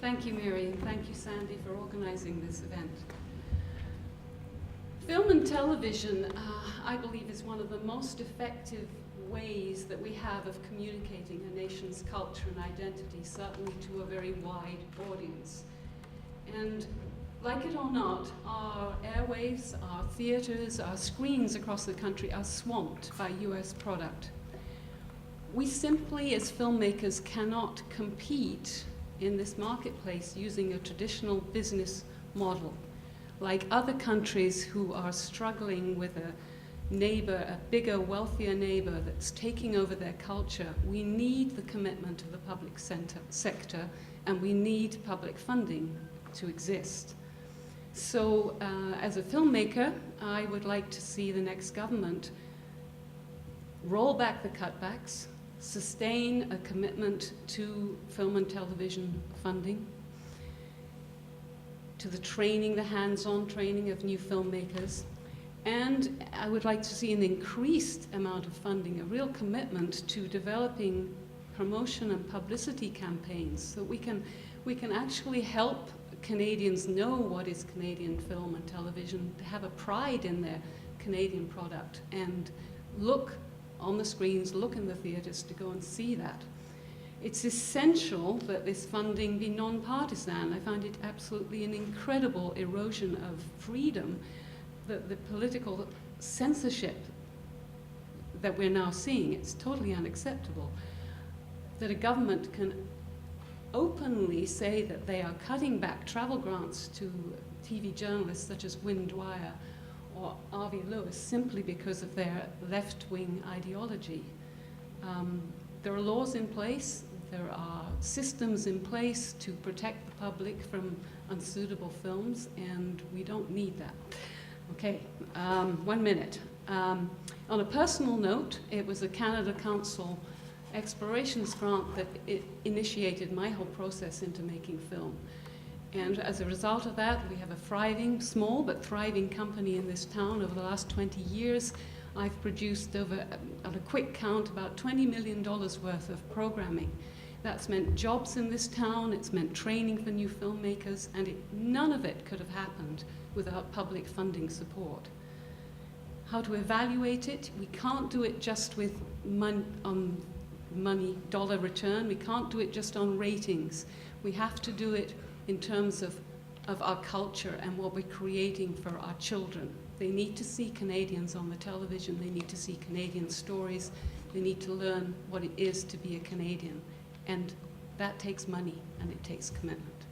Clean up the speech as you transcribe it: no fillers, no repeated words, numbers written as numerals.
Thank you, Mary, and thank you, Sandy, for organizing this event. Film and television, I believe, is one of the most effective ways that we have of communicating a nation's culture and identity, certainly to a very wide audience. And like it or not, our airwaves, our theaters, our screens across the country are swamped by US product. We simply, as filmmakers, cannot compete in this marketplace using a traditional business model. Like other countries who are struggling with a neighbor, a bigger, wealthier neighbor that's taking over their culture, we need the commitment of the public sector, and we need public funding to exist. So as a filmmaker, I would like to see the next government roll back the cutbacks, sustain a commitment to film and television funding, to the training, the hands-on training of new filmmakers, and I would like to see an increased amount of funding, a real commitment to developing promotion and publicity campaigns so we can actually help Canadians know what is Canadian film and television, to have a pride in their Canadian product, and look on the screens, look in the theaters to go and see that. It's essential that this funding be non-partisan. I find it absolutely an incredible erosion of freedom, the political censorship that we're now seeing. It's totally unacceptable that a government can openly say that they are cutting back travel grants to TV journalists such as Wynne Dwyer or Harvey Lewis simply because of their left-wing ideology. There are laws in place, there are systems in place to protect the public from unsuitable films, and we don't need that. Okay, 1 minute. On a personal note, it was the Canada Council Explorations Grant that initiated my whole process into making film. And as a result of that, we have a thriving, small but thriving company in this town. Over the last 20 years, I've produced over, on a quick count, about $20 million worth of programming. That's meant jobs in this town, it's meant training for new filmmakers, and none of it could have happened without public funding support. How to evaluate it? We can't do it just with money, dollar return. We can't do it just on ratings. We have to do it in terms of our culture and what we're creating for our children. They need to see Canadians on the television. They need to see Canadian stories. They need to learn what it is to be a Canadian. And that takes money and it takes commitment.